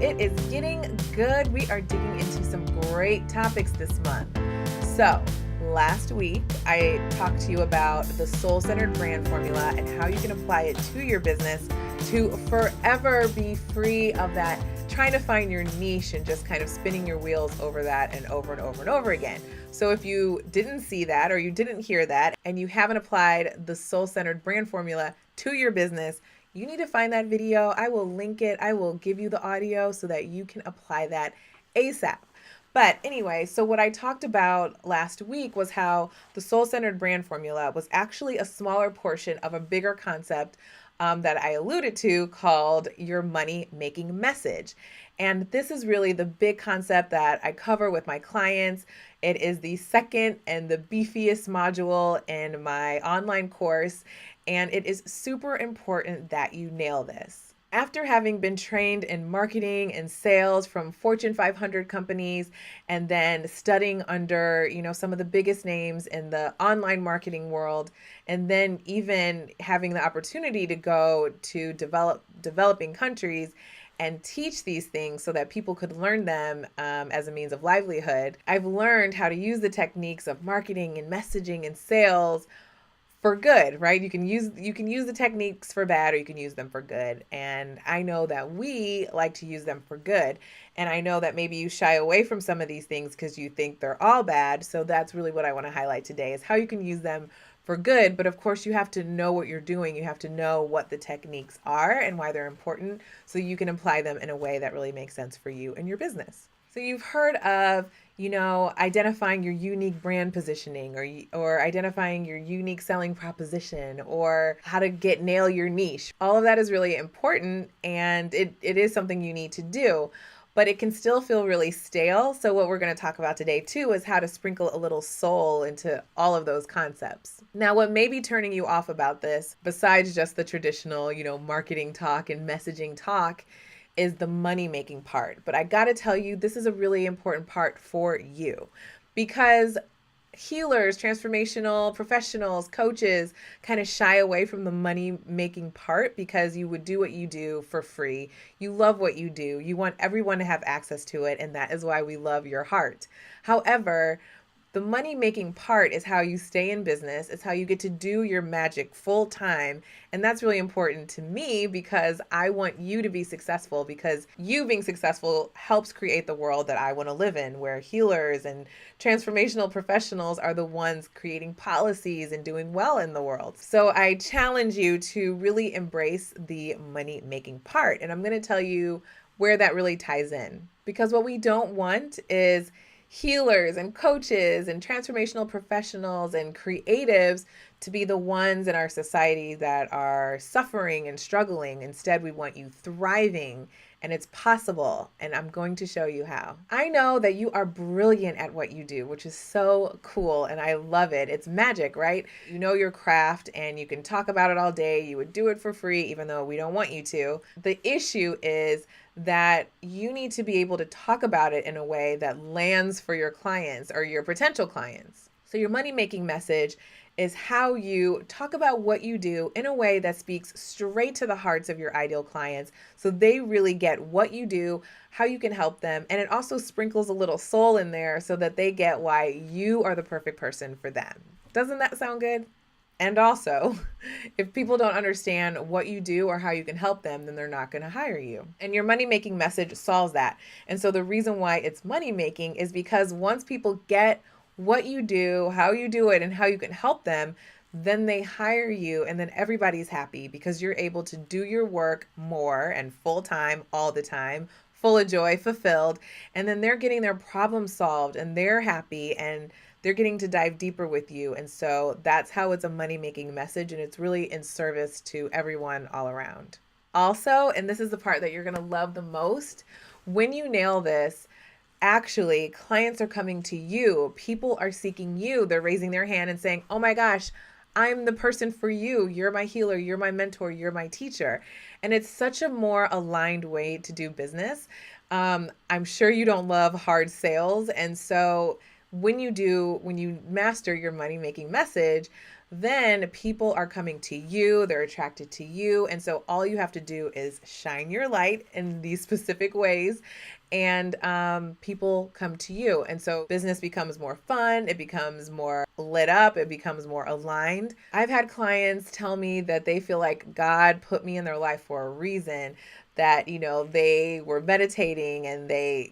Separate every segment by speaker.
Speaker 1: it is getting good. We are digging into some great topics this month. So, last week I talked to you about the soul-centered brand formula and how you can apply it to your business to forever be free of that trying to find your niche and just kind of spinning your wheels over that and over and over and over again. So if you didn't see that or you didn't hear that and you haven't applied the soul-centered brand formula to your business, you need to find that video. I will link it. I will give you the audio so that you can apply that ASAP. But anyway, so what I talked about last week was how the soul-centered brand formula was actually a smaller portion of a bigger concept that I alluded to called your money-making message. And this is really the big concept that I cover with my clients. It is the second and the beefiest module in my online course, and it is super important that you nail this. After having been trained in marketing and sales from Fortune 500 companies and then studying under, some of the biggest names in the online marketing world, and then even having the opportunity to go to developing countries and teach these things so that people could learn them as a means of livelihood, I've learned how to use the techniques of marketing and messaging and sales for good, right? You can use the techniques for bad or you can use them for good. And I know that we like to use them for good. And I know that maybe you shy away from some of these things because you think they're all bad. So that's really what I want to highlight today is how you can use them for good. But of course, you have to know what you're doing. You have to know what the techniques are and why they're important so you can apply them in a way that really makes sense for you and your business. So you've heard of, identifying your unique brand positioning or identifying your unique selling proposition or how to nail your niche. All of that is really important and it is something you need to do, but it can still feel really stale. So what we're going to talk about today too is how to sprinkle a little soul into all of those concepts. Now, what may be turning you off about this, besides just the traditional, marketing talk and messaging talk, is the money-making part. But I gotta tell you, this is a really important part for you because healers, transformational professionals, coaches kind of shy away from the money-making part because you would do what you do for free. You love what you do. You want everyone to have access to it, and that is why we love your heart. However, the money-making part is how you stay in business. It's how you get to do your magic full time. And that's really important to me because I want you to be successful because you being successful helps create the world that I want to live in, where healers and transformational professionals are the ones creating policies and doing well in the world. So I challenge you to really embrace the money-making part. And I'm going to tell you where that really ties in. Because what we don't want is healers and coaches and transformational professionals and creatives to be the ones in our society that are suffering and struggling. Instead, we want you thriving, and it's possible, and I'm going to show you how. I know that you are brilliant at what you do, which is so cool, and I love it. It's magic, right? You know your craft, and you can talk about it all day. You would do it for free, even though we don't want you to. The issue is that you need to be able to talk about it in a way that lands for your clients or your potential clients. So your money-making message is how you talk about what you do in a way that speaks straight to the hearts of your ideal clients so they really get what you do, how you can help them, and it also sprinkles a little soul in there so that they get why you are the perfect person for them. Doesn't that sound good? And also, if people don't understand what you do or how you can help them, then they're not going to hire you. And your money-making message solves that. And so the reason why it's money-making is because once people get what you do, how you do it, and how you can help them, then they hire you and then everybody's happy because you're able to do your work more and full time, all the time, full of joy, fulfilled, and then they're getting their problem solved and they're happy and they're getting to dive deeper with you. And so that's how it's a money-making message, and it's really in service to everyone all around. Also, and this is the part that you're going to love the most, when you nail this, actually, clients are coming to you. People are seeking you. They're raising their hand and saying, oh my gosh, I'm the person for you. You're my healer. You're my mentor. You're my teacher. And it's such a more aligned way to do business. I'm sure you don't love hard sales. And so when you master your money-making message, then people are coming to you, they're attracted to you. And so all you have to do is shine your light in these specific ways, and people come to you. And so business becomes more fun, it becomes more lit up, it becomes more aligned. I've had clients tell me that they feel like God put me in their life for a reason, that they were meditating and they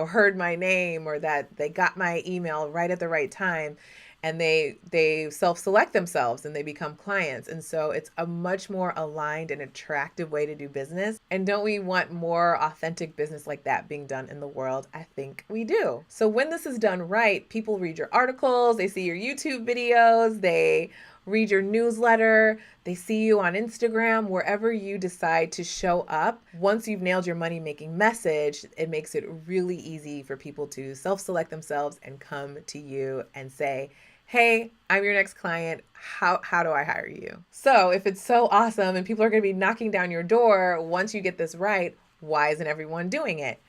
Speaker 1: heard my name, or that they got my email right at the right time, and they self-select themselves and they become clients. And so it's a much more aligned and attractive way to do business. And don't we want more authentic business like that being done in the world? I think we do. So when this is done right, people read your articles, they see your YouTube videos, they read your newsletter, they see you on Instagram, wherever you decide to show up. Once you've nailed your money making message, it makes it really easy for people to self-select themselves and come to you and say, hey, I'm your next client. How do I hire you? So if it's so awesome and people are going to be knocking down your door once you get this right, why isn't everyone doing it?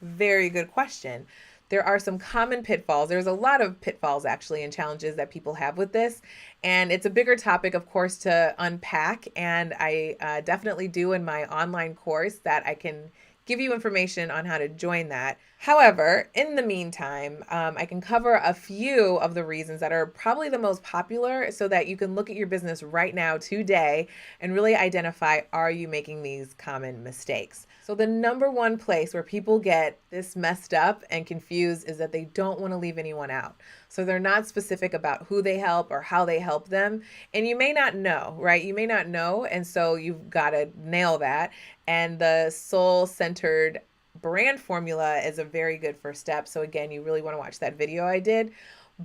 Speaker 1: Very good question. There are some common pitfalls. There's a lot of pitfalls actually and challenges that people have with this. And it's a bigger topic, of course, to unpack. And I definitely do in my online course that I can give you information on how to join that. However, in the meantime, I can cover a few of the reasons that are probably the most popular, so that you can look at your business right now, today, and really identify, are you making these common mistakes? So the number one place where people get this messed up and confused is that they don't want to leave anyone out. So they're not specific about who they help or how they help them. And you may not know, right? You may not know. And so you've got to nail that. And the soul-centered brand formula is a very good first step. So again, you really want to watch that video I did.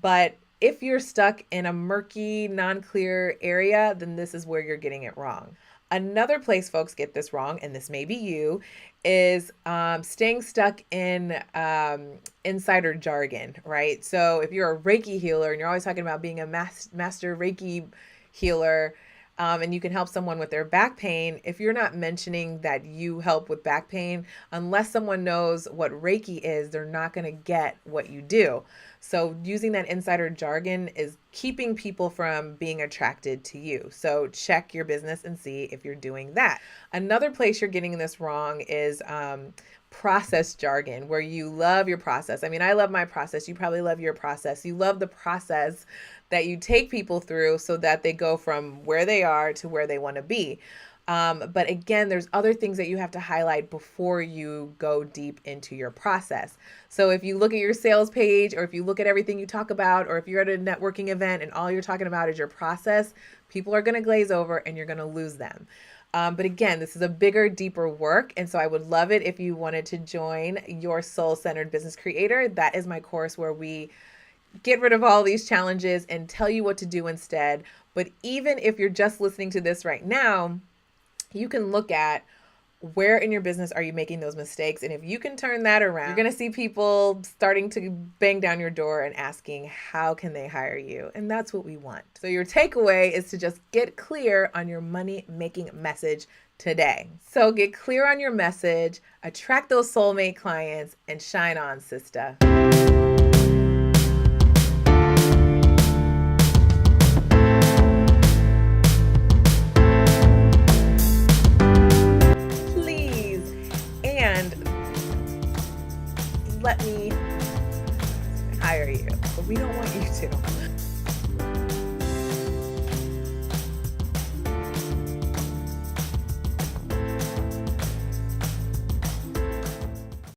Speaker 1: But if you're stuck in a murky, non-clear area, then this is where you're getting it wrong. Another place folks get this wrong, and this may be you, is staying stuck in insider jargon, right? So if you're a Reiki healer and you're always talking about being a master Reiki healer, and you can help someone with their back pain, if you're not mentioning that you help with back pain, unless someone knows what Reiki is, they're not going to get what you do. So using that insider jargon is keeping people from being attracted to you. So check your business and see if you're doing that. Another place you're getting this wrong is process jargon, where you love your process. I mean, I love my process. You probably love your process. You love the process that you take people through so that they go from where they are to where they want to be. But again, there's other things that you have to highlight before you go deep into your process. So if you look at your sales page, or if you look at everything you talk about, or if you're at a networking event and all you're talking about is your process, people are going to glaze over and you're going to lose them. But again, this is a bigger, deeper work. And so I would love it if you wanted to join Your Soul-Centered Business Creator. That is my course where we get rid of all these challenges and tell you what to do instead. But even if you're just listening to this right now, you can look at where in your business are you making those mistakes. And if you can turn that around, you're going to see people starting to bang down your door and asking, how can they hire you? And that's what we want. So your takeaway is to just get clear on your money making message today. So get clear on your message, attract those soulmate clients, and shine on, sister. Let me hire you, but we don't want you to.